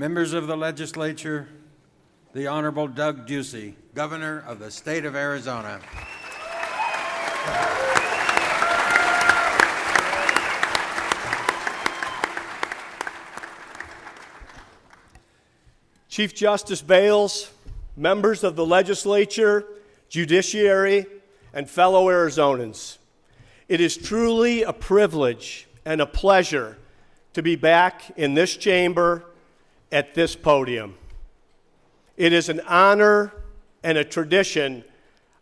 Members of the legislature, the Honorable Doug Ducey, Governor of the State of Arizona. Chief Justice Bales, members of the legislature, judiciary, and fellow Arizonans, it is truly a privilege and a pleasure to be back in this chamber at this podium. It is an honor and a tradition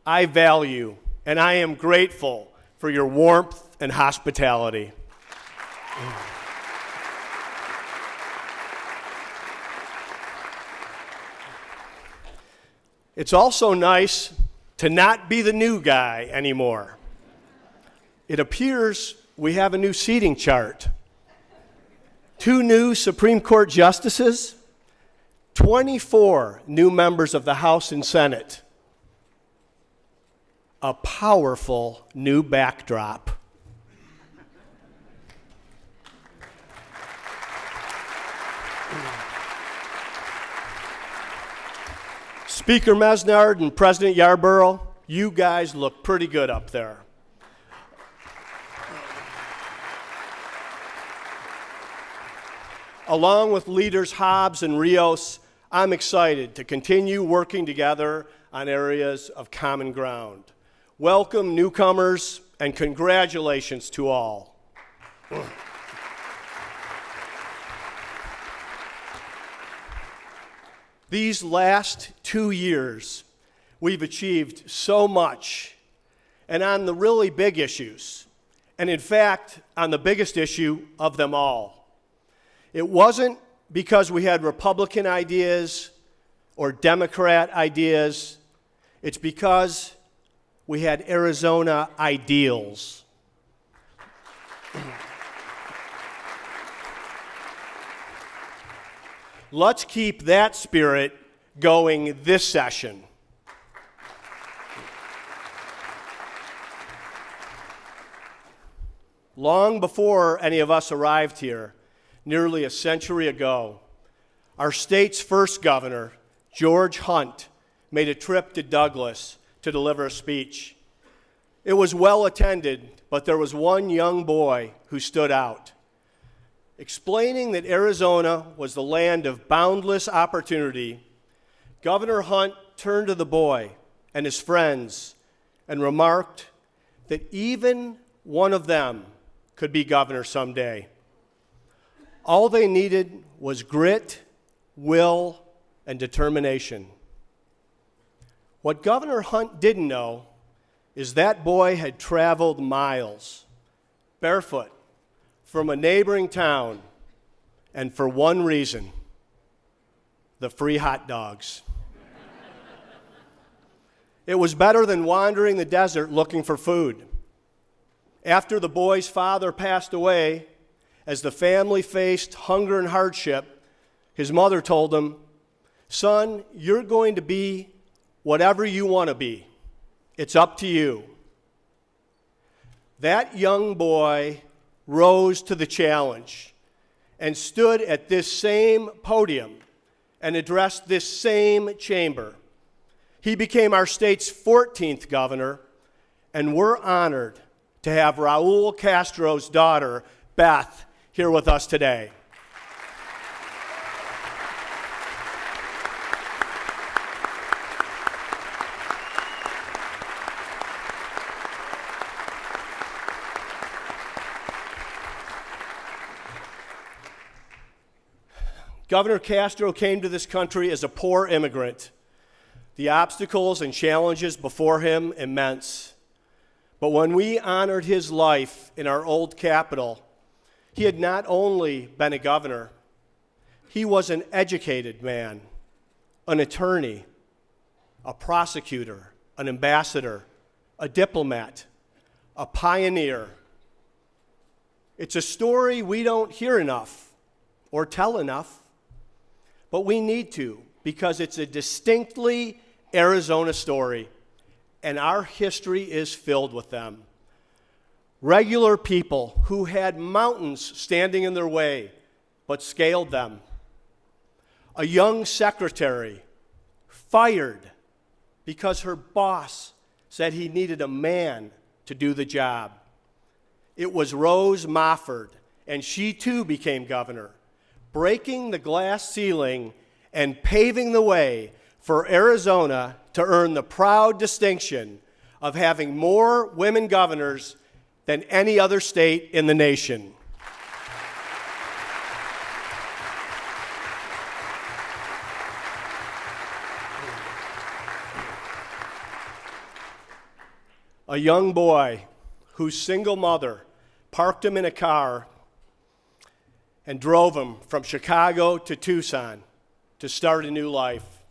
I value, and I am grateful for your warmth and hospitality. It's also nice to not be the new guy anymore. It appears we have a new seating chart. 2 new Supreme Court justices, 24 new members of the House and Senate. A powerful new backdrop. Speaker Mesnard and President Yarborough, you guys look pretty good up there. Along with leaders Hobbs and Rios, I'm excited to continue working together on areas of common ground. Welcome, newcomers, and congratulations to all. These last 2 years, we've achieved so much, and on the really big issues, and in fact, on the biggest issue of them all. It wasn't because we had Republican ideas or Democrat ideas. It's because we had Arizona ideals. Let's keep that spirit going this session. Long before any of us arrived here, nearly a century ago, our state's first governor, George Hunt, made a trip to Douglas to deliver a speech. It was well attended, but there was one young boy who stood out. Explaining that Arizona was the land of boundless opportunity, Governor Hunt turned to the boy and his friends and remarked that even one of them could be governor someday. All they needed was grit, will, and determination. What Governor Hunt didn't know is that boy had traveled miles, barefoot, from a neighboring town, and for one reason: the free hot dogs. It was better than wandering the desert looking for food. After the boy's father passed away, as the family faced hunger and hardship, his mother told him, "Son, you're going to be whatever you want to be. It's up to you." That young boy rose to the challenge and stood at this same podium and addressed this same chamber. He became our state's 14th governor, and we're honored to have Raul Castro's daughter, Beth, here with us today. Governor Castro came to this country as a poor immigrant. The obstacles and challenges before him immense. But when we honored his life in our old capital, he had not only been a governor, he was an educated man, an attorney, a prosecutor, an ambassador, a diplomat, a pioneer. It's a story we don't hear enough or tell enough, but we need to, because it's a distinctly Arizona story, and our history is filled with them. Regular people who had mountains standing in their way, but scaled them. A young secretary fired because her boss said he needed a man to do the job. It was Rose Mofford, and she too became governor, breaking the glass ceiling and paving the way for Arizona to earn the proud distinction of having more women governors than any other state in the nation. A young boy whose single mother parked him in a car and drove him from Chicago to Tucson to start a new life.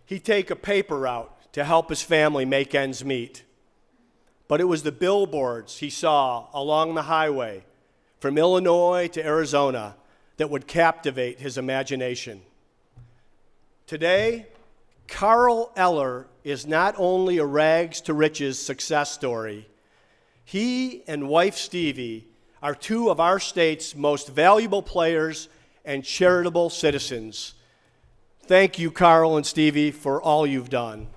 He'd take a paper route to help his family make ends meet. But it was the billboards he saw along the highway from Illinois to Arizona that would captivate his imagination. Today, Carl Eller is not only a rags to riches success story, he and wife Stevie are two of our state's most valuable players and charitable citizens. Thank you, Carl and Stevie, for all you've done.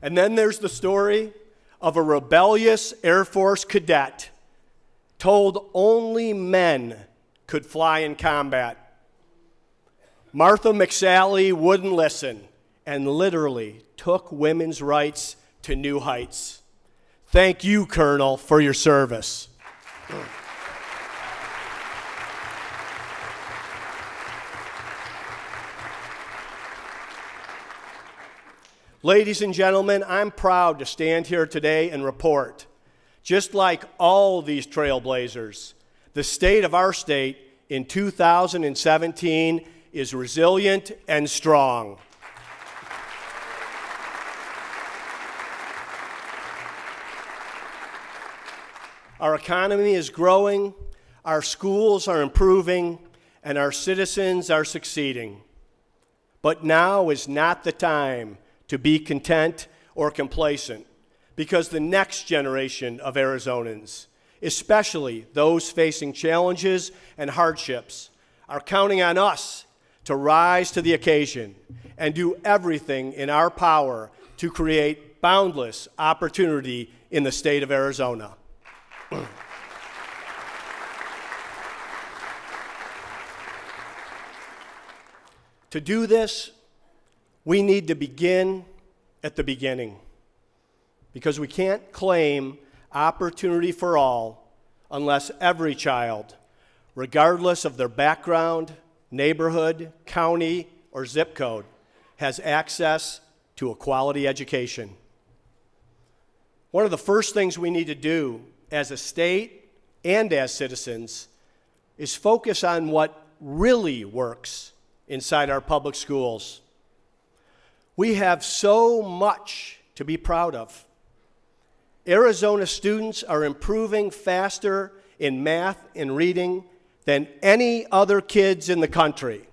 And then there's the story of a rebellious Air Force cadet told only men could fly in combat. Martha McSally wouldn't listen and literally took women's rights to new heights. Thank you, Colonel, for your service. Ladies and gentlemen, I'm proud to stand here today and report, just like all these trailblazers, the state of our state in 2017 is resilient and strong. Our economy is growing, our schools are improving, and our citizens are succeeding. But now is not the time to be content or complacent, because the next generation of Arizonans, especially those facing challenges and hardships, are counting on us to rise to the occasion and do everything in our power to create boundless opportunity in the state of Arizona. To do this, we need to begin at the beginning, because we can't claim opportunity for all unless every child, regardless of their background, neighborhood, county, or zip code, has access to a quality education. One of the first things we need to do as a state and as citizens is focus on what really works inside our public schools. We have so much to be proud of. Arizona students are improving faster in math and reading than any other kids in the country.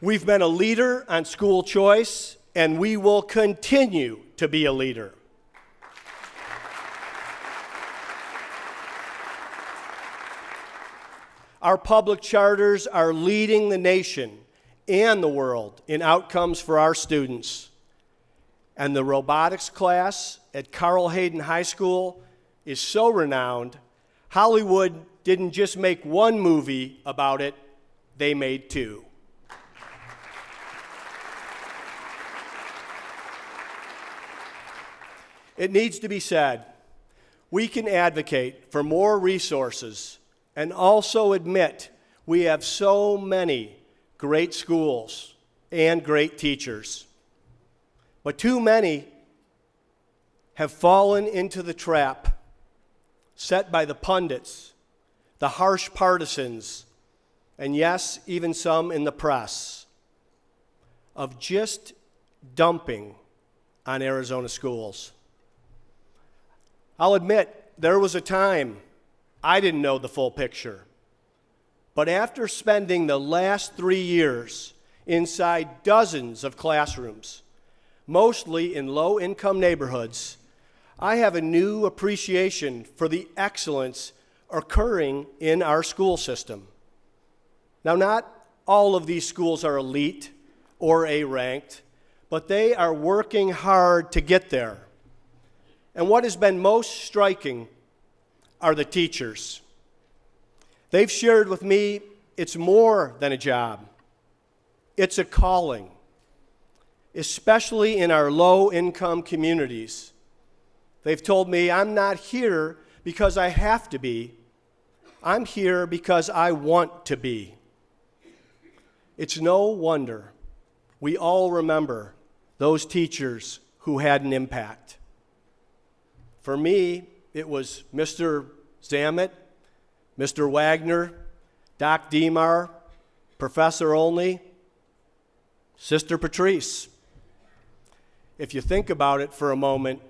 We've been a leader on school choice, and we will continue to be a leader. Our public charters are leading the nation and the world in outcomes for our students. And the robotics class at Carl Hayden High School is so renowned, Hollywood didn't just make one movie about it, they made two. It needs to be said, we can advocate for more resources and also admit we have so many great schools and great teachers. But too many have fallen into the trap set by the pundits, the harsh partisans, and yes, even some in the press, of just dumping on Arizona schools. I'll admit, there was a time I didn't know the full picture. But after spending the last 3 years inside dozens of classrooms, mostly in low-income neighborhoods, I have a new appreciation for the excellence occurring in our school system. Now, not all of these schools are elite or A-ranked, but they are working hard to get there. And what has been most striking are the teachers. They've shared with me it's more than a job. It's a calling, especially in our low-income communities. They've told me, I'm not here because I have to be. I'm here because I want to be. It's no wonder we all remember those teachers who had an impact. For me, it was Mr. Zammit, Mr. Wagner, Doc Demar, Professor Olney, Sister Patrice. If you think about it for a moment,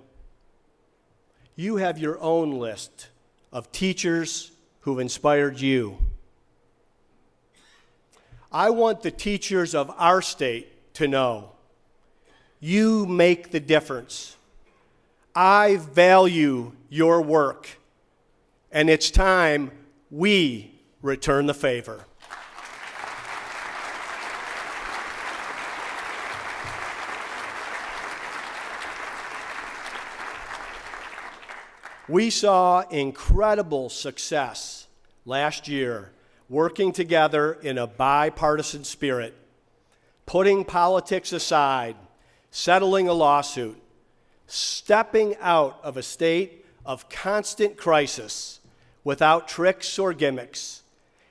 you have your own list of teachers who've inspired you. I want the teachers of our state to know you make the difference. I value your work, and it's time we return the favor. We saw incredible success last year working together in a bipartisan spirit, putting politics aside, settling a lawsuit, stepping out of a state of constant crisis without tricks or gimmicks,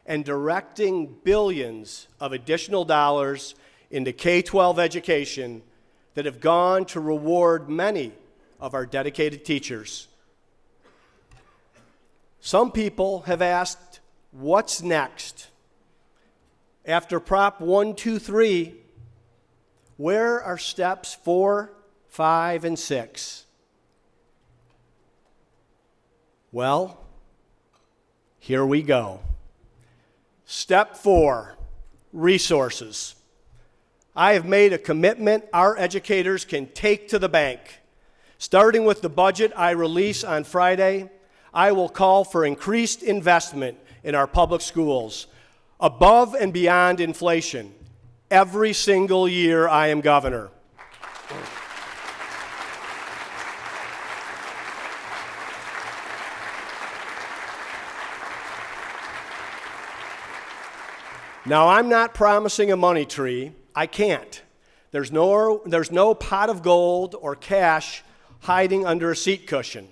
and directing billions of additional dollars into K-12 education that have gone to reward many of our dedicated teachers. Some people have asked, what's next? After Prop 123, where are steps 4, 5, and 6? Well, here we go. Step 4, resources. I have made a commitment our educators can take to the bank. Starting with the budget I release on Friday, I will call for increased investment in our public schools, above and beyond inflation, every single year I am governor. Now, I'm not promising a money tree. I can't. There's no pot of gold or cash hiding under a seat cushion.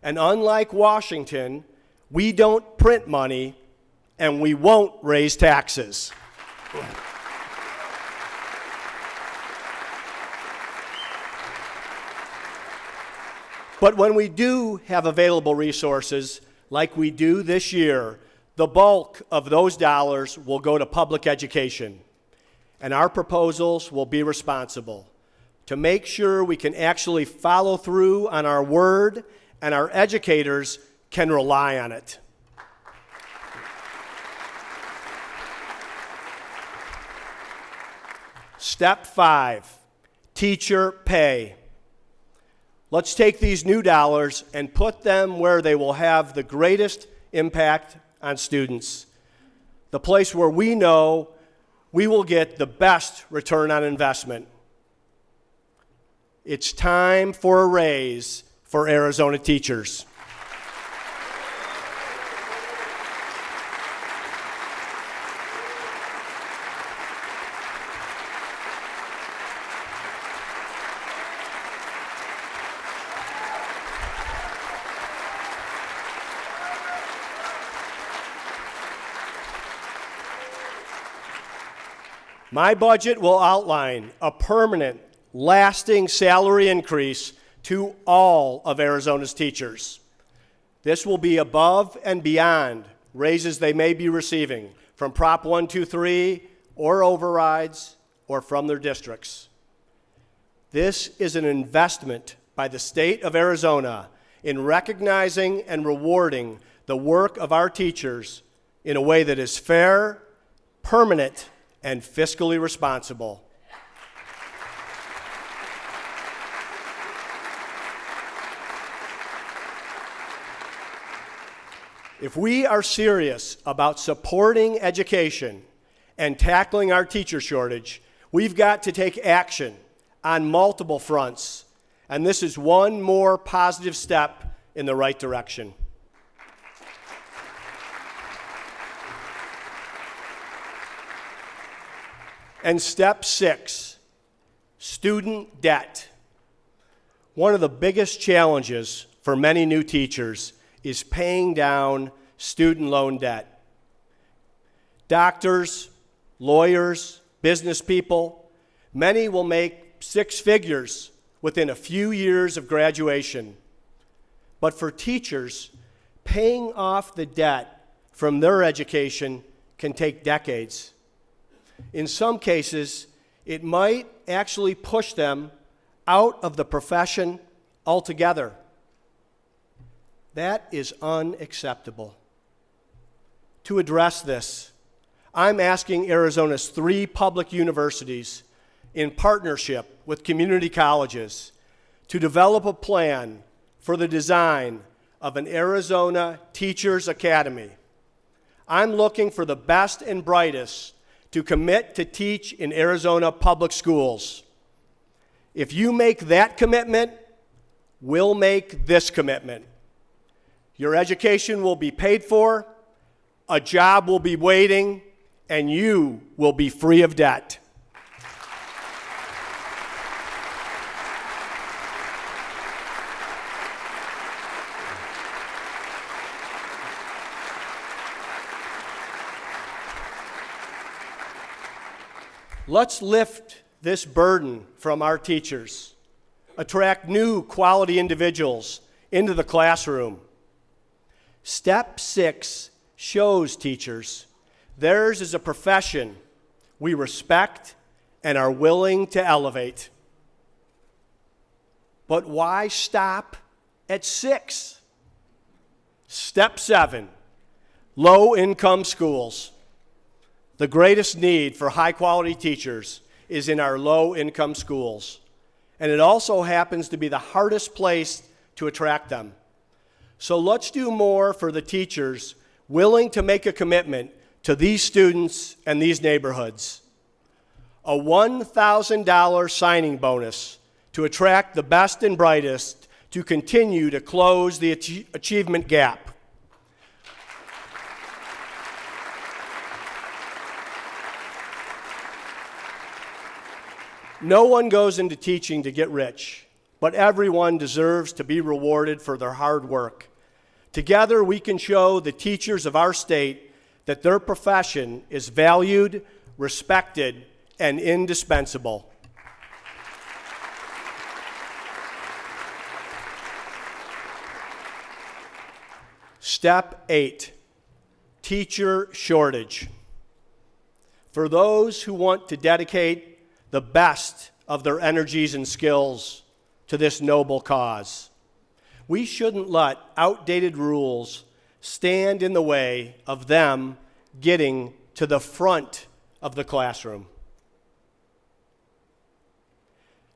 And unlike Washington, we don't print money, and we won't raise taxes. But when we do have available resources, like we do this year, the bulk of those dollars will go to public education. And our proposals will be responsible to make sure we can actually follow through on our word and our educators can rely on it. Step 5, teacher pay. Let's take these new dollars and put them where they will have the greatest impact on students. The place where we know we will get the best return on investment. It's time for a raise for Arizona teachers. My budget will outline a permanent, lasting salary increase to all of Arizona's teachers. This will be above and beyond raises they may be receiving from Prop 123 or overrides or from their districts. This is an investment by the state of Arizona in recognizing and rewarding the work of our teachers in a way that is fair, permanent, and fiscally responsible. If we are serious about supporting education and tackling our teacher shortage, we've got to take action on multiple fronts, and this is one more positive step in the right direction. And step 6, student debt. One of the biggest challenges for many new teachers is paying down student loan debt. Doctors, lawyers, business people, many will make 6 figures within a few years of graduation. But for teachers, paying off the debt from their education can take decades. In some cases, it might actually push them out of the profession altogether. That is unacceptable. To address this, I'm asking Arizona's 3 public universities, in partnership with community colleges, to develop a plan for the design of an Arizona Teachers Academy. I'm looking for the best and brightest to commit to teach in Arizona public schools. If you make that commitment, we'll make this commitment. Your education will be paid for, a job will be waiting, and you will be free of debt. Let's lift this burden from our teachers, attract new quality individuals into the classroom. Step 6 shows teachers theirs is a profession we respect and are willing to elevate. But why stop at 6? Step 7, low-income schools. The greatest need for high-quality teachers is in our low-income schools, and it also happens to be the hardest place to attract them. So let's do more for the teachers willing to make a commitment to these students and these neighborhoods. A $1,000 signing bonus to attract the best and brightest to continue to close the achievement gap. No one goes into teaching to get rich, but everyone deserves to be rewarded for their hard work. Together, we can show the teachers of our state that their profession is valued, respected, and indispensable. Step 8, teacher shortage. For those who want to dedicate the best of their energies and skills to this noble cause, we shouldn't let outdated rules stand in the way of them getting to the front of the classroom.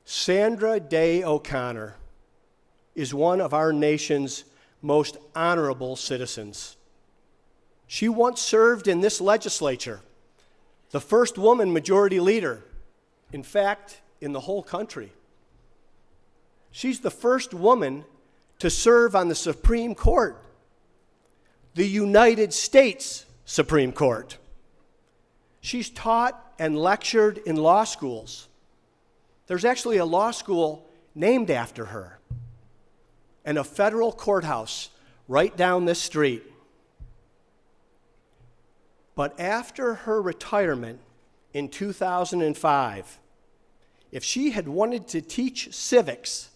Sandra Day O'Connor is one of our nation's most honorable citizens. She once served in this legislature, the first woman majority leader, in fact, in the whole country. She's the first woman to serve on the Supreme Court, the United States Supreme Court. She's taught and lectured in law schools. There's actually a law school named after her, and a federal courthouse right down this street. But after her retirement in 2005, if she had wanted to teach civics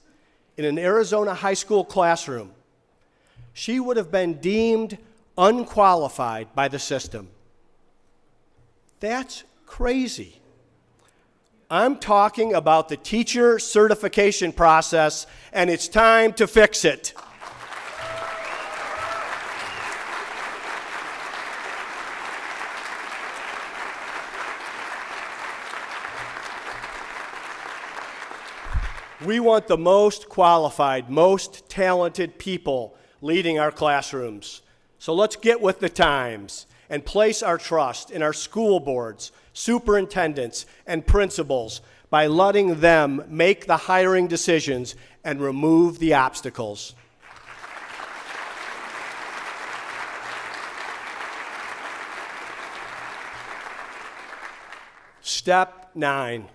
in an Arizona high school classroom, she would have been deemed unqualified by the system. That's crazy. I'm talking about the teacher certification process, and it's time to fix it. We want the most qualified, most talented people leading our classrooms. So let's get with the times and place our trust in our school boards, superintendents, and principals by letting them make the hiring decisions and remove the obstacles. Step 9,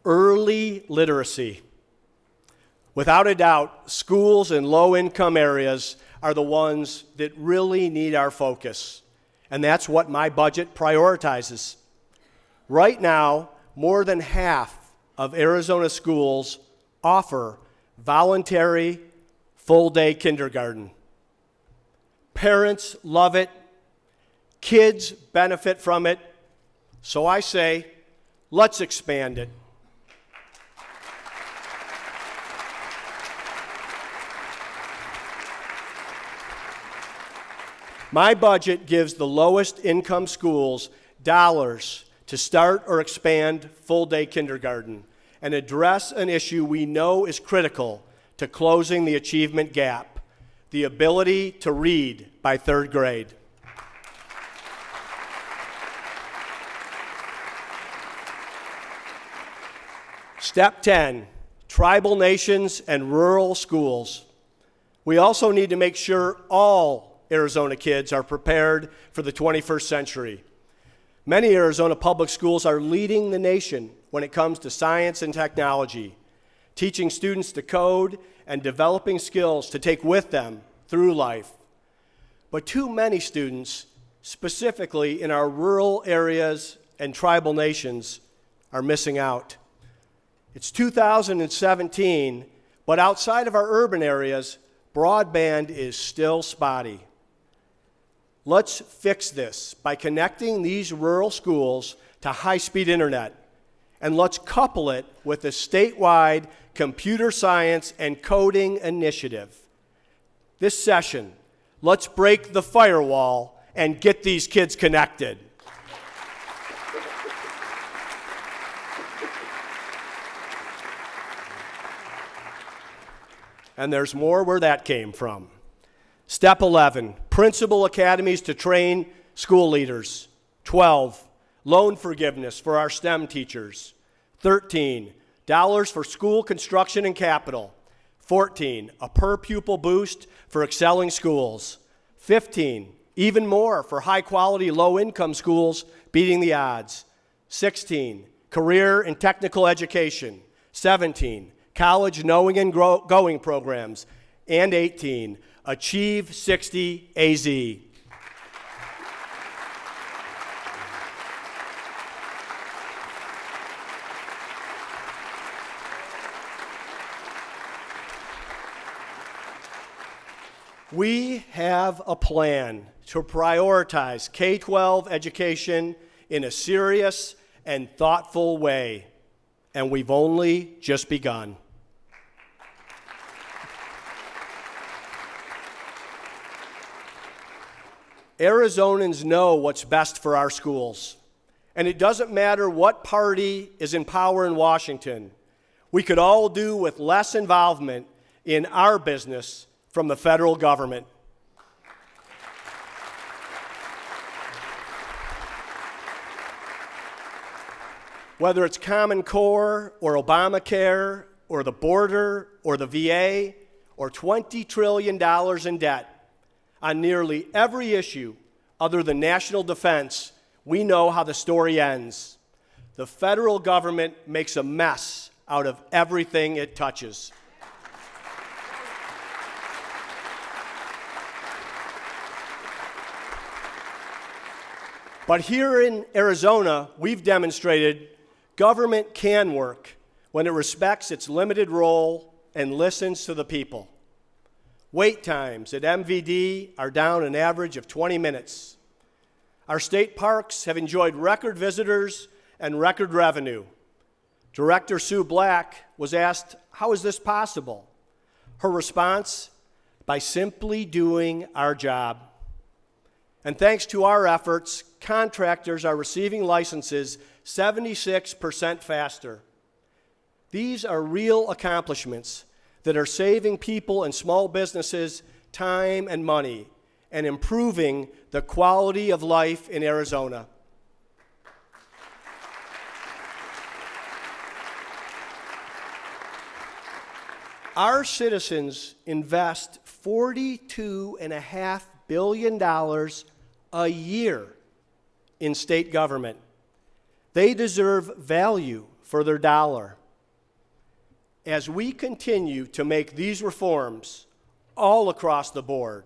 early literacy. Without a doubt, schools in low-income areas are the ones that really need our focus, and that's what my budget prioritizes. Right now, more than half of Arizona schools offer voluntary full-day kindergarten. Parents love it, kids benefit from it, so I say, let's expand it. My budget gives the lowest income schools dollars to start or expand full-day kindergarten and address an issue we know is critical to closing the achievement gap, the ability to read by 3rd grade. Step 10, tribal nations and rural schools. We also need to make sure all Arizona kids are prepared for the 21st century. Many Arizona public schools are leading the nation when it comes to science and technology, teaching students to code and developing skills to take with them through life. But too many students, specifically in our rural areas and tribal nations, are missing out. It's 2017, but outside of our urban areas, broadband is still spotty. Let's fix this by connecting these rural schools to high-speed internet, and let's couple it with a statewide computer science and coding initiative. This session, let's break the firewall and get these kids connected. And there's more where that came from. Step 11, principal academies to train school leaders. 12, loan forgiveness for our STEM teachers. 13, dollars for school construction and capital. 14, a per pupil boost for excelling schools. 15, even more for high quality, low income schools beating the odds. 16, career and technical education. 17, college knowing and going programs. And 18, Achieve 60 AZ. We have a plan to prioritize K-12 education in a serious and thoughtful way, and we've only just begun. Arizonans know what's best for our schools, and it doesn't matter what party is in power in Washington. We could all do with less involvement in our business from the federal government. Whether it's Common Core or Obamacare or the border or the VA or $20 trillion in debt, on nearly every issue other than national defense, we know how the story ends. The federal government makes a mess out of everything it touches. But here in Arizona, we've demonstrated government can work when it respects its limited role and listens to the people. Wait times at MVD are down an average of 20 minutes. Our state parks have enjoyed record visitors and record revenue. Director Sue Black was asked, how is this possible? Her response, by simply doing our job. And thanks to our efforts, contractors are receiving licenses 76% faster. These are real accomplishments that are saving people and small businesses time and money and improving the quality of life in Arizona. Our citizens invest $42.5 billion a year in state government. They deserve value for their dollar. As we continue to make these reforms all across the board,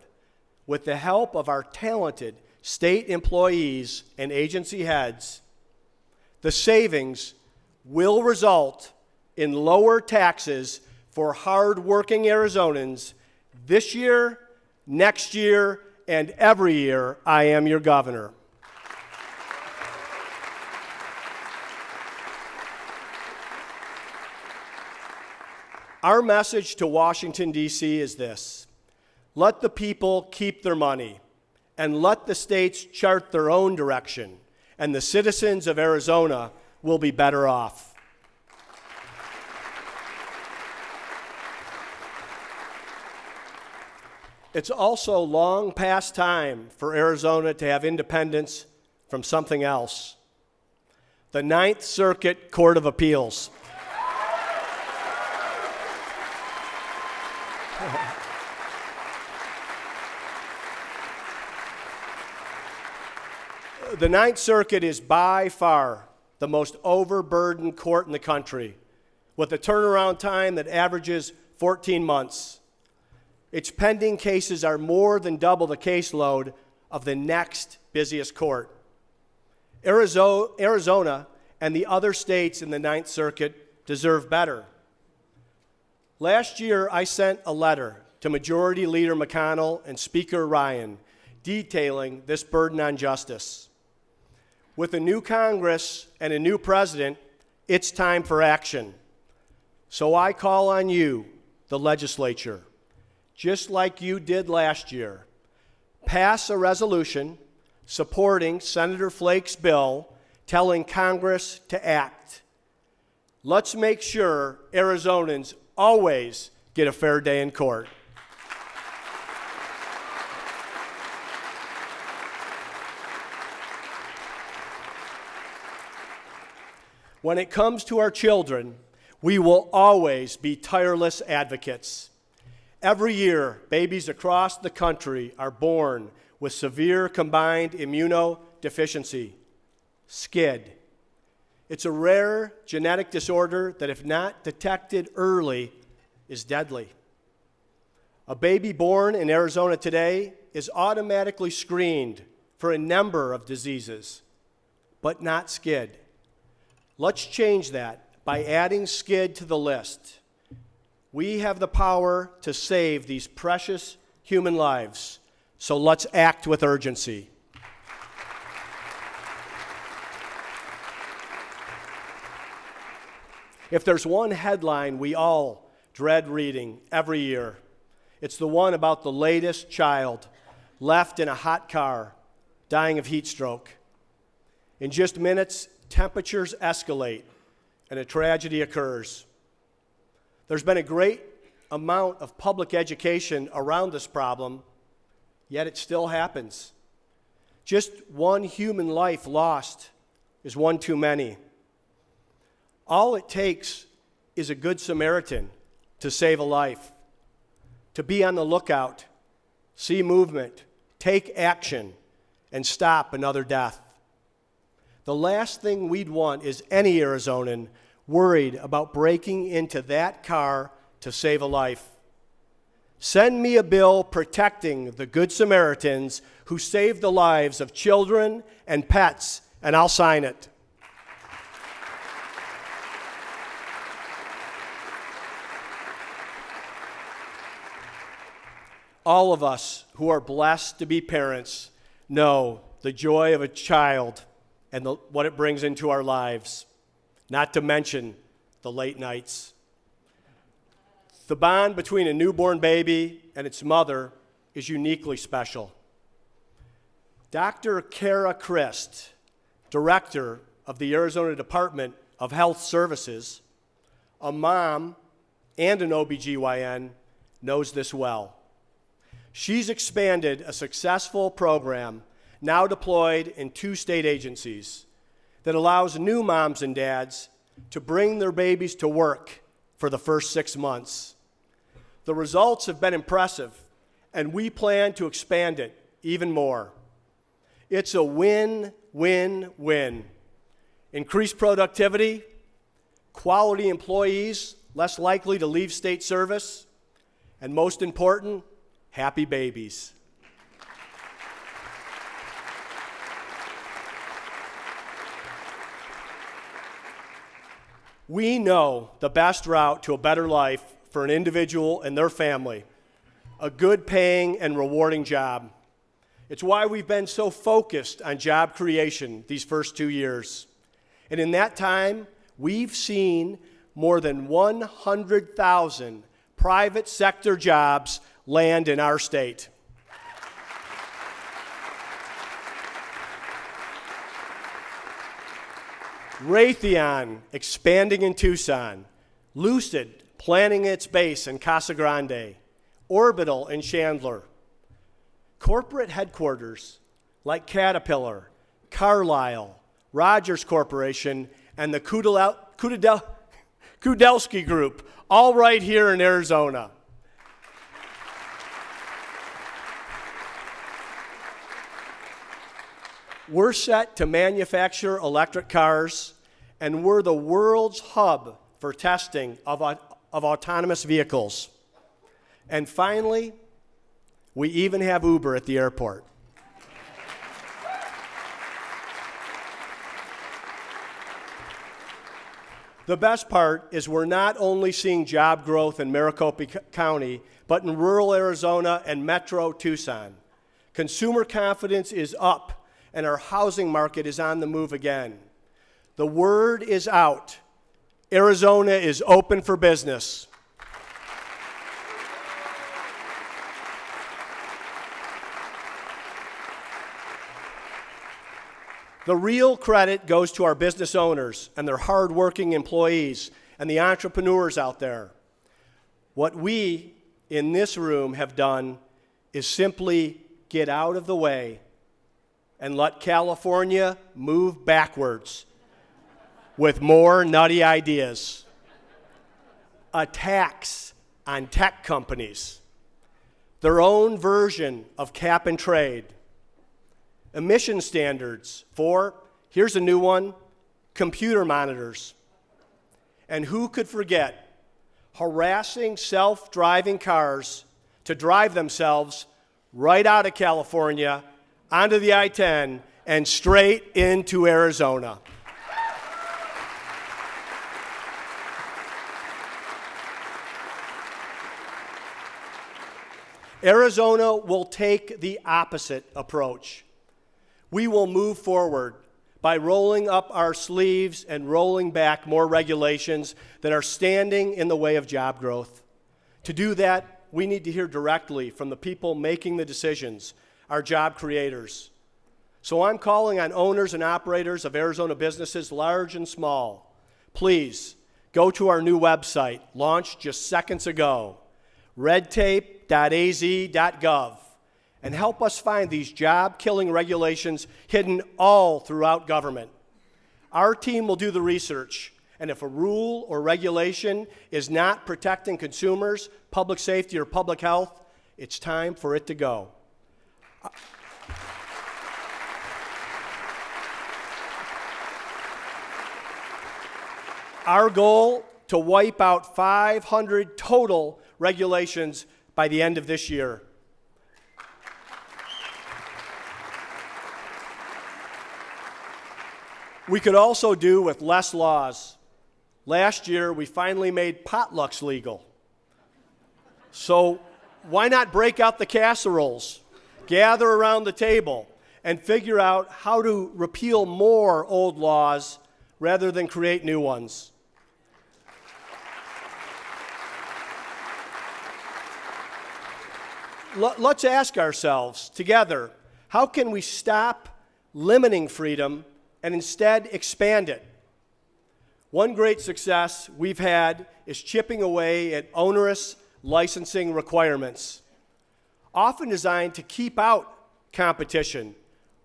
with the help of our talented state employees and agency heads, the savings will result in lower taxes for hard-working Arizonans this year, next year, and every year I am your governor. Our message to Washington, D.C. is this: let the people keep their money, and let the states chart their own direction, and the citizens of Arizona will be better off. It's also long past time for Arizona to have independence from something else: the Ninth Circuit Court of Appeals. The Ninth Circuit is by far the most overburdened court in the country, with a turnaround time that averages 14 months. Its pending cases are more than double the caseload of the next busiest court. Arizona and the other states in the Ninth Circuit deserve better. Last year, I sent a letter to Majority Leader McConnell and Speaker Ryan detailing this burden on justice. With a new Congress and a new president, it's time for action. So I call on you, the legislature, just like you did last year, pass a resolution supporting Senator Flake's bill telling Congress to act. Let's make sure Arizonans always get a fair day in court. When it comes to our children, we will always be tireless advocates. Every year, babies across the country are born with severe combined immunodeficiency, SCID. It's a rare genetic disorder that, if not detected early, is deadly. A baby born in Arizona today is automatically screened for a number of diseases, but not SCID. Let's change that by adding SCID to the list. We have the power to save these precious human lives, so let's act with urgency. If there's one headline we all dread reading every year, it's the one about the latest child left in a hot car, dying of heat stroke. In just minutes, temperatures escalate, and a tragedy occurs. There's been a great amount of public education around this problem, yet it still happens. Just one human life lost is one too many. All it takes is a good Samaritan to save a life, to be on the lookout, see movement, take action, and stop another death. The last thing we'd want is any Arizonan worried about breaking into that car to save a life. Send me a bill protecting the Good Samaritans who save the lives of children and pets, and I'll sign it. All of us who are blessed to be parents know the joy of a child and what it brings into our lives, not to mention the late nights. The bond between a newborn baby and its mother is uniquely special. Dr. Kara Christ, director of the Arizona Department of Health Services, a mom and an OBGYN, knows this well. She's expanded a successful program now deployed in 2 state agencies that allows new moms and dads to bring their babies to work for the first 6 months. The results have been impressive, and we plan to expand it even more. It's a win-win-win. Increased productivity, quality employees less likely to leave state service, and most important, happy babies. We know the best route to a better life for an individual and their family, a good paying and rewarding job. It's why we've been so focused on job creation these first 2 years. And in that time, we've seen more than 100,000 private sector jobs land in our state. Raytheon expanding in Tucson, Lucid planning its base in Casa Grande, Orbital in Chandler. Corporate headquarters like Caterpillar, Carlyle, Rogers Corporation, and the Kudelski Group, all right here in Arizona. We're set to manufacture electric cars, and we're the world's hub for testing of autonomous vehicles. And finally, we even have Uber at the airport. The best part is we're not only seeing job growth in Maricopa County, but in rural Arizona and metro Tucson. Consumer confidence is up, and our housing market is on the move again. The word is out. Arizona is open for business. The real credit goes to our business owners and their hardworking employees and the entrepreneurs out there. What we in this room have done is simply get out of the way and let California move backwards with more nutty ideas. A tax on tech companies, their own version of cap and trade, emission standards for, here's a new one, computer monitors. And who could forget harassing self-driving cars to drive themselves right out of California onto the I-10 and straight into Arizona. Arizona will take the opposite approach. We will move forward by rolling up our sleeves and rolling back more regulations that are standing in the way of job growth. To do that, we need to hear directly from the people making the decisions, our job creators. So I'm calling on owners and operators of Arizona businesses, large and small. Please go to our new website, launched just seconds ago, redtape.az.gov, and help us find these job-killing regulations hidden all throughout government. Our team will do the research, and if a rule or regulation is not protecting consumers, public safety, or public health, it's time for it to go. Our goal to wipe out 500 total regulations by the end of this year. We could also do with less laws. Last year, we finally made potlucks legal. So why not break out the casseroles, gather around the table, and figure out how to repeal more old laws rather than create new ones? Let's ask ourselves together, how can we stop limiting freedom and instead expand it? One great success we've had is chipping away at onerous licensing requirements, often designed to keep out competition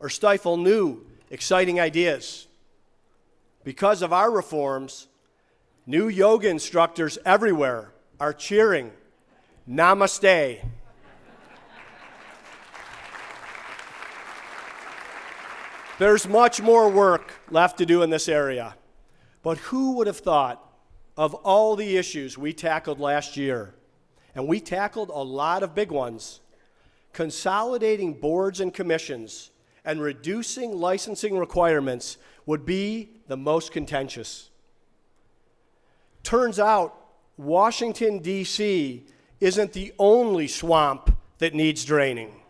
or stifle new, exciting ideas. Because of our reforms, new yoga instructors everywhere are cheering, "Namaste." There's much more work left to do in this area, but who would have thought of all the issues we tackled last year, and we tackled a lot of big ones, consolidating boards and commissions and reducing licensing requirements would be the most contentious. Turns out Washington, D.C. isn't the only swamp that needs draining.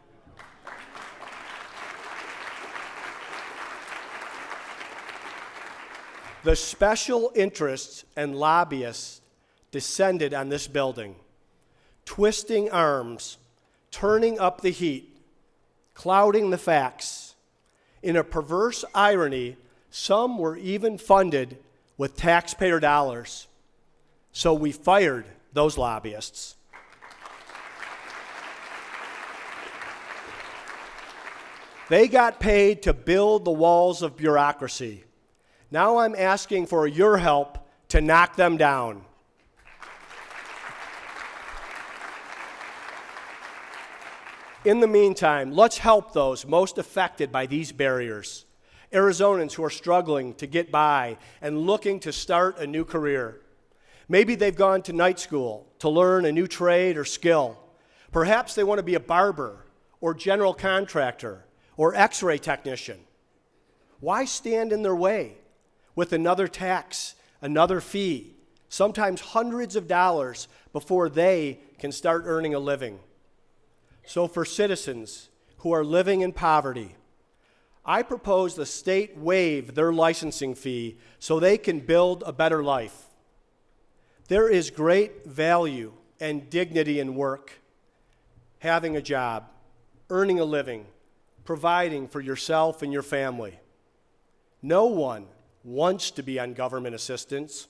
The special interests and lobbyists descended on this building, twisting arms, turning up the heat, clouding the facts. In a perverse irony, some were even funded with taxpayer dollars. So we fired those lobbyists. They got paid to build the walls of bureaucracy. Now I'm asking for your help to knock them down. In the meantime, let's help those most affected by these barriers. Arizonans who are struggling to get by and looking to start a new career. Maybe they've gone to night school to learn a new trade or skill. Perhaps they want to be a barber or general contractor or x-ray technician. Why stand in their way with another tax, another fee, sometimes hundreds of dollars before they can start earning a living? So for citizens who are living in poverty, I propose the state waive their licensing fee so they can build a better life. There is great value and dignity in work, having a job, earning a living, providing for yourself and your family. No one wants to be on government assistance,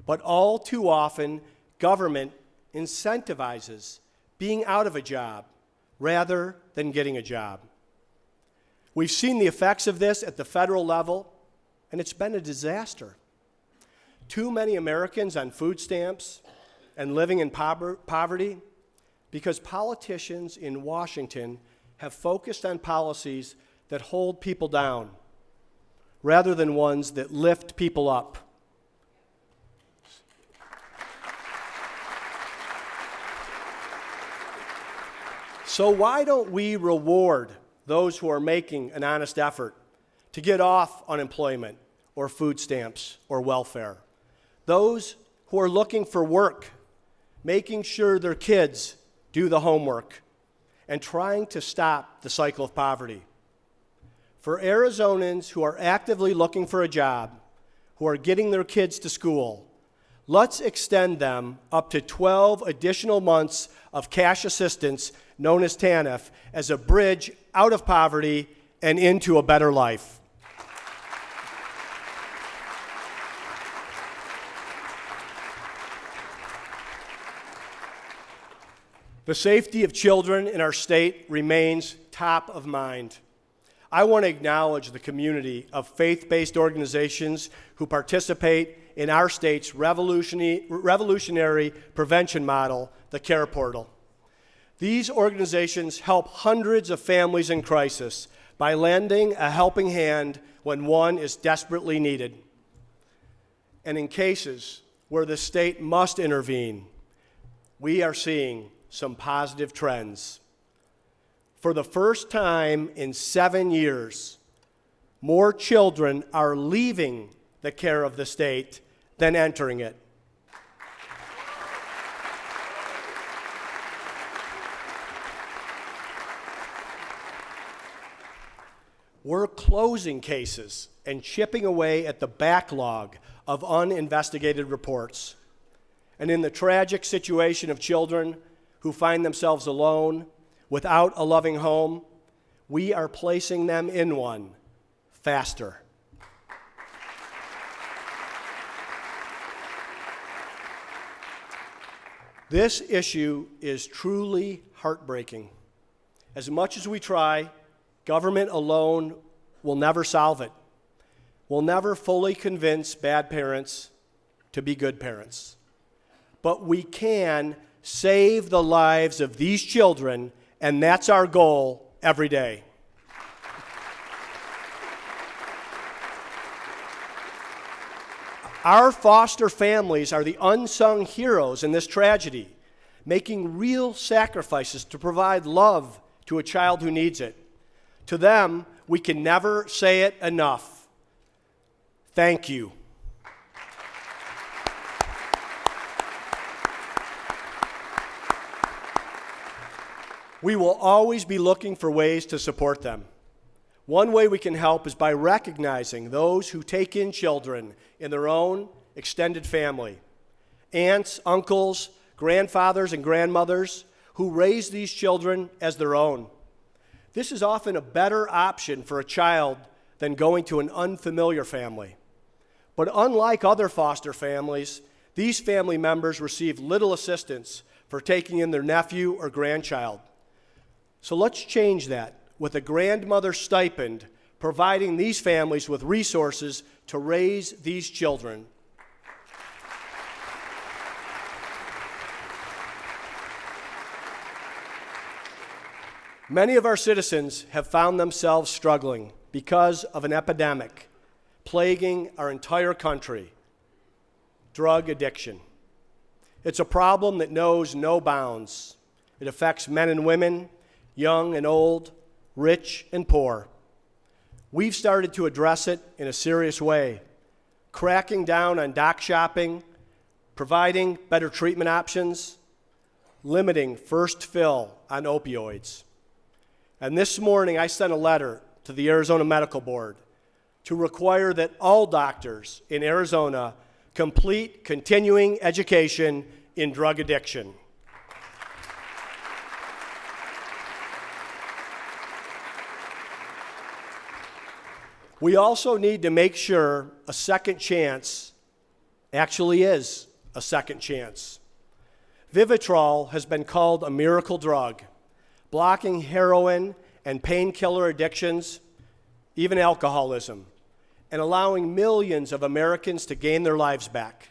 but all too often, government incentivizes being out of a job rather than getting a job. We've seen the effects of this at the federal level, and it's been a disaster. Too many Americans on food stamps and living in poverty because politicians in Washington have focused on policies that hold people down rather than ones that lift people up. So why don't we reward those who are making an honest effort to get off unemployment or food stamps or welfare? Those who are looking for work, making sure their kids do the homework, and trying to stop the cycle of poverty. For Arizonans who are actively looking for a job, who are getting their kids to school, let's extend them up to 12 additional months of cash assistance, known as TANF, as a bridge out of poverty and into a better life. The safety of children in our state remains top of mind. I want to acknowledge the community of faith-based organizations who participate in our state's revolutionary prevention model, the Care Portal. These organizations help hundreds of families in crisis by lending a helping hand when one is desperately needed. And in cases where the state must intervene, we are seeing some positive trends. For the first time in 7 years, more children are leaving the care of the state than entering it. We're closing cases and chipping away at the backlog of uninvestigated reports. And in the tragic situation of children who find themselves alone, without a loving home, we are placing them in one faster. This issue is truly heartbreaking. As much as we try, government alone will never solve it. We'll never fully convince bad parents to be good parents. But we can save the lives of these children, and that's our goal every day. Our foster families are the unsung heroes in this tragedy, making real sacrifices to provide love to a child who needs it. To them, we can never say it enough. Thank you. We will always be looking for ways to support them. One way we can help is by recognizing those who take in children in their own extended family. Aunts, uncles, grandfathers, and grandmothers who raise these children as their own. This is often a better option for a child than going to an unfamiliar family. But unlike other foster families, these family members receive little assistance for taking in their nephew or grandchild. So let's change that with a grandmother stipend, providing these families with resources to raise these children. Many of our citizens have found themselves struggling because of an epidemic plaguing our entire country: drug addiction. It's a problem that knows no bounds. It affects men and women, young and old, rich and poor. We've started to address it in a serious way, cracking down on doc shopping, providing better treatment options, limiting first fill on opioids. And this morning, I sent a letter to the Arizona Medical Board to require that all doctors in Arizona complete continuing education in drug addiction. We also need to make sure a second chance actually is a second chance. Vivitrol has been called a miracle drug, blocking heroin and painkiller addictions, even alcoholism, and allowing millions of Americans to gain their lives back.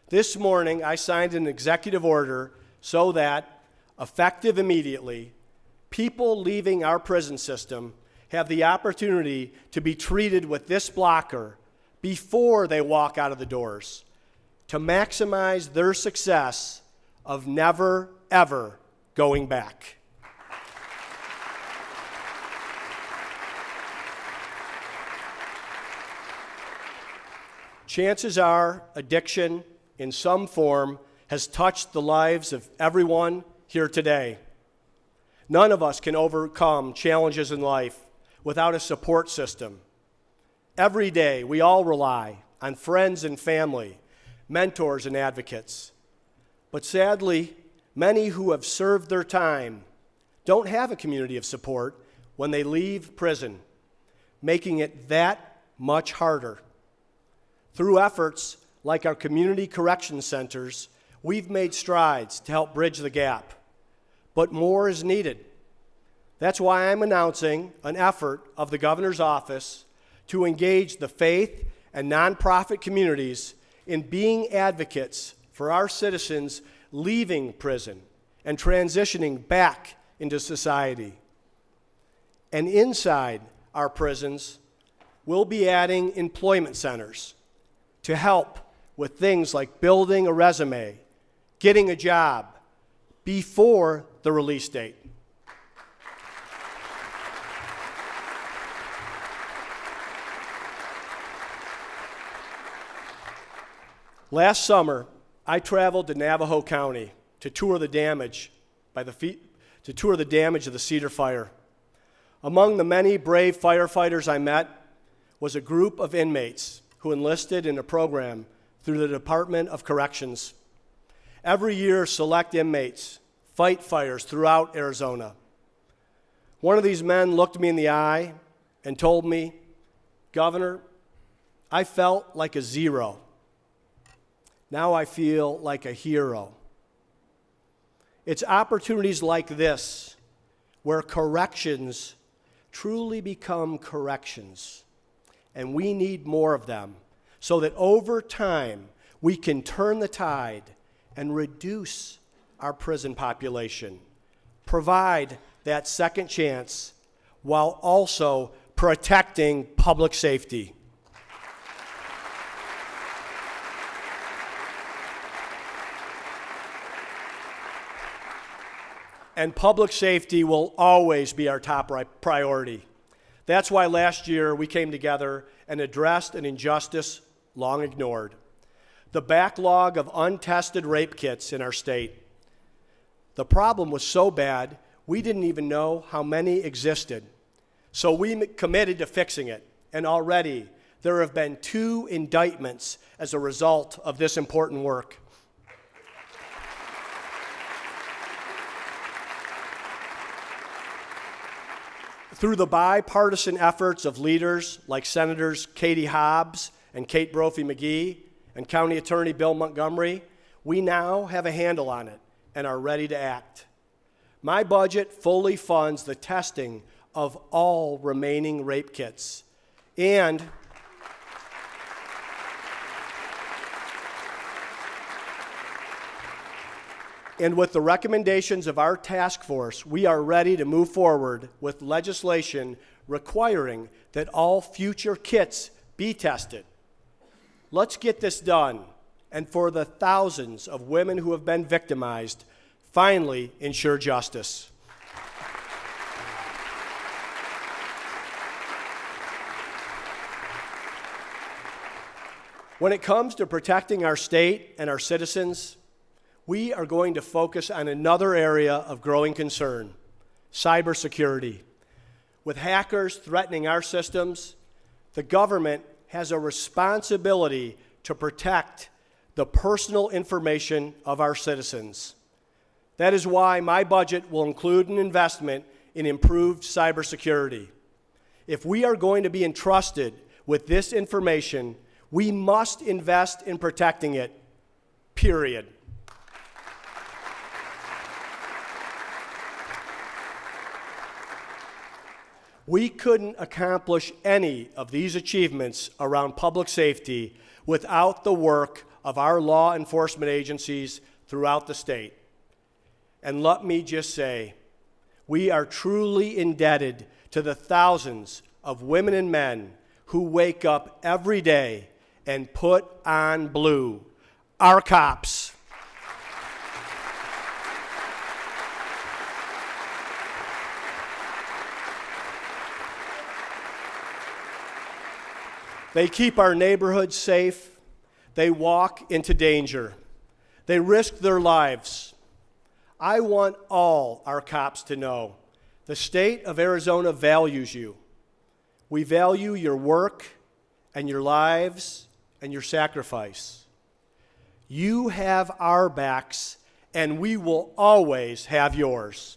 This morning, I signed an executive order so that, effective immediately, people leaving our prison system have the opportunity to be treated with this blocker before they walk out of the doors, to maximize their success of never, ever going back. Chances are addiction in some form has touched the lives of everyone here today. None of us can overcome challenges in life without a support system. Every day, we all rely on friends and family, mentors and advocates. But sadly, many who have served their time don't have a community of support when they leave prison, making it that much harder. Through efforts like our community correction centers, we've made strides to help bridge the gap. But more is needed. That's why I'm announcing an effort of the governor's office to engage the faith and nonprofit communities in being advocates for our citizens leaving prison and transitioning back into society. And inside our prisons, we'll be adding employment centers to help with things like building a resume, getting a job before the release date. Last summer, I traveled to Navajo County to tour the damage of the Cedar Fire. Among the many brave firefighters I met was a group of inmates who enlisted in a program through the Department of Corrections. Every year, select inmates fight fires throughout Arizona. One of these men looked me in the eye and told me, "Governor, I felt like a zero. Now I feel like a hero." It's opportunities like this where corrections truly become corrections. And we need more of them so that over time we can turn the tide and reduce our prison population, provide that second chance while also protecting public safety. And public safety will always be our top priority. That's why last year we came together and addressed an injustice long ignored: the backlog of untested rape kits in our state. The problem was so bad, we didn't even know how many existed. So we committed to fixing it, and already there have been 2 indictments as a result of this important work. Through the bipartisan efforts of leaders like Senators Katie Hobbs and Kate Brophy McGee and County Attorney Bill Montgomery, we now have a handle on it and are ready to act. My budget fully funds the testing of all remaining rape kits. And with the recommendations of our task force, we are ready to move forward with legislation requiring that all future kits be tested. Let's get this done, and for the thousands of women who have been victimized, finally ensure justice. When it comes to protecting our state and our citizens, we are going to focus on another area of growing concern: cybersecurity. With hackers threatening our systems, the government has a responsibility to protect the personal information of our citizens. That is why my budget will include an investment in improved cybersecurity. If we are going to be entrusted with this information, we must invest in protecting it, period. We couldn't accomplish any of these achievements around public safety without the work of our law enforcement agencies throughout the state. And let me just say, we are truly indebted to the thousands of women and men who wake up every day and put on blue, our cops. They keep our neighborhoods safe. They walk into danger. They risk their lives. I want all our cops to know the state of Arizona values you. We value your work and your lives and your sacrifice. You have our backs, and we will always have yours.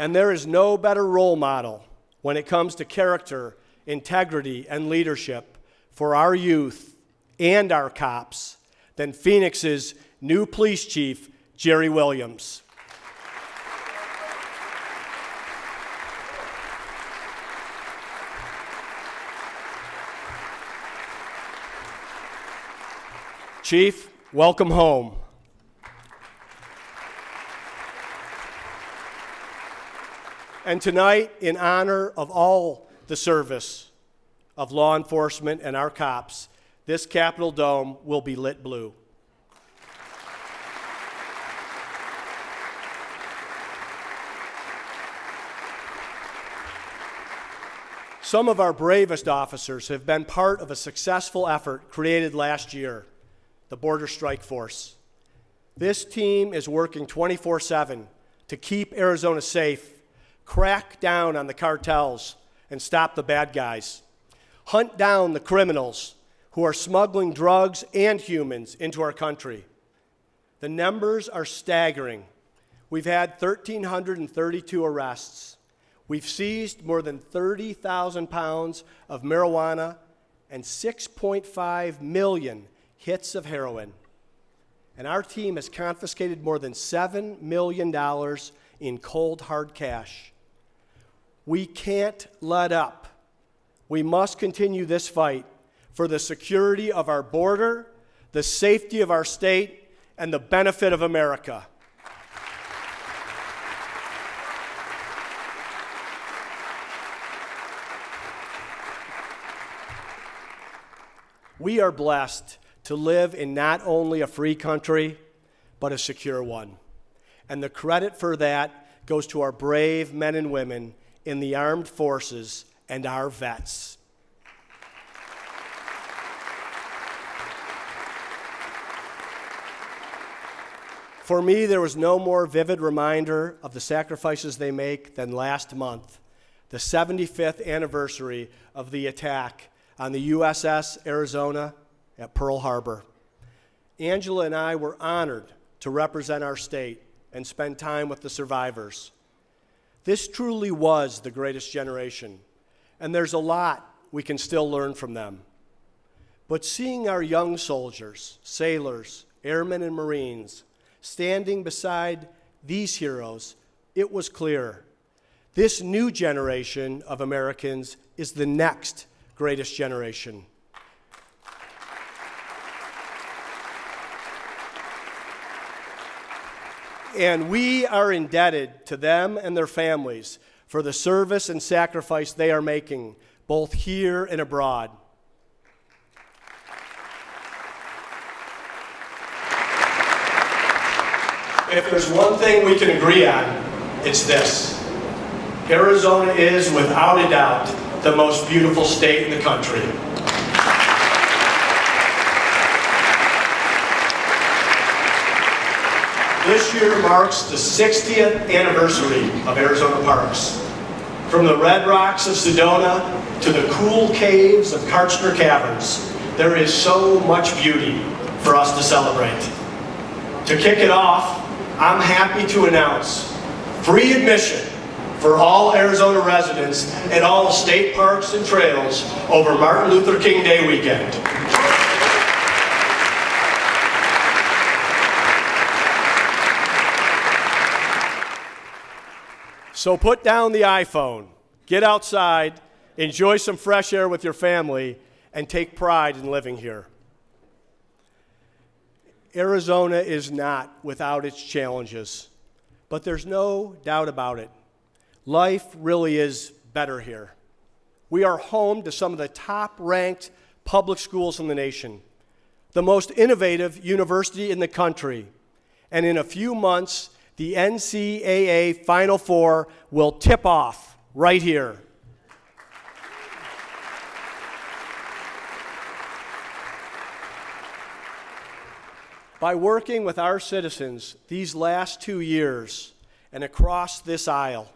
And there is no better role model when it comes to character, integrity, and leadership for our youth and our cops than Phoenix's new police chief, Jerry Williams. Chief, welcome home. And tonight, in honor of all the service of law enforcement and our cops, this Capitol Dome will be lit blue. Some of our bravest officers have been part of a successful effort created last year, the Border Strike Force. This team is working 24/7 to keep Arizona safe, crack down on the cartels, and stop the bad guys. Hunt down the criminals who are smuggling drugs and humans into our country. The numbers are staggering. We've had 1,332 arrests. We've seized more than 30,000 pounds of marijuana and 6.5 million hits of heroin. And our team has confiscated more than $7 million in cold, hard cash. We can't let up. We must continue this fight for the security of our border, the safety of our state, and the benefit of America. We are blessed to live in not only a free country, but a secure one. And the credit for that goes to our brave men and women in the armed forces and our vets. For me, there was no more vivid reminder of the sacrifices they make than last month, the 75th anniversary of the attack on the USS Arizona at Pearl Harbor. Angela and I were honored to represent our state and spend time with the survivors. This truly was the greatest generation, and there's a lot we can still learn from them. But seeing our young soldiers, sailors, airmen, and Marines standing beside these heroes, it was clear. This new generation of Americans is the next greatest generation. And we are indebted to them and their families for the service and sacrifice they are making, both here and abroad. If there's one thing we can agree on, it's this. Arizona is, without a doubt, the most beautiful state in the country. This year marks the 60th anniversary of Arizona Parks. From the red rocks of Sedona to the cool caves of Kartchner Caverns, there is so much beauty for us to celebrate. To kick it off, I'm happy to announce free admission for all Arizona residents at all state parks and trails over Martin Luther King Day weekend. So put down the iPhone, get outside, enjoy some fresh air with your family, and take pride in living here. Arizona is not without its challenges, but there's no doubt about it. Life really is better here. We are home to some of the top-ranked public schools in the nation, the most innovative university in the country, and in a few months, the NCAA Final Four will tip off right here. By working with our citizens these last 2 years and across this aisle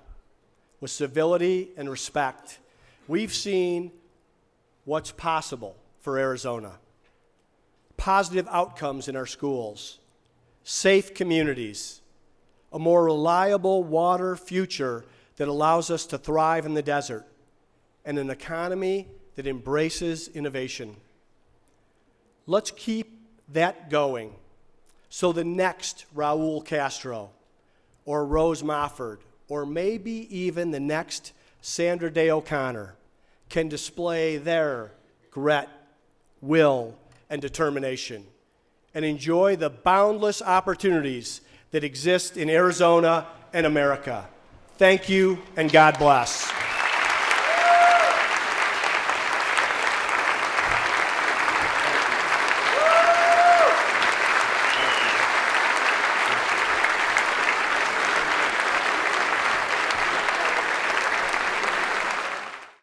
with civility and respect, we've seen what's possible for Arizona. Positive outcomes in our schools, safe communities, a more reliable water future that allows us to thrive in the desert, and an economy that embraces innovation. Let's keep that going so the next Raul Castro or Rose Mofford or maybe even the next Sandra Day O'Connor can display their grit, will, and determination and enjoy the boundless opportunities that exist in Arizona and America. Thank you, and God bless.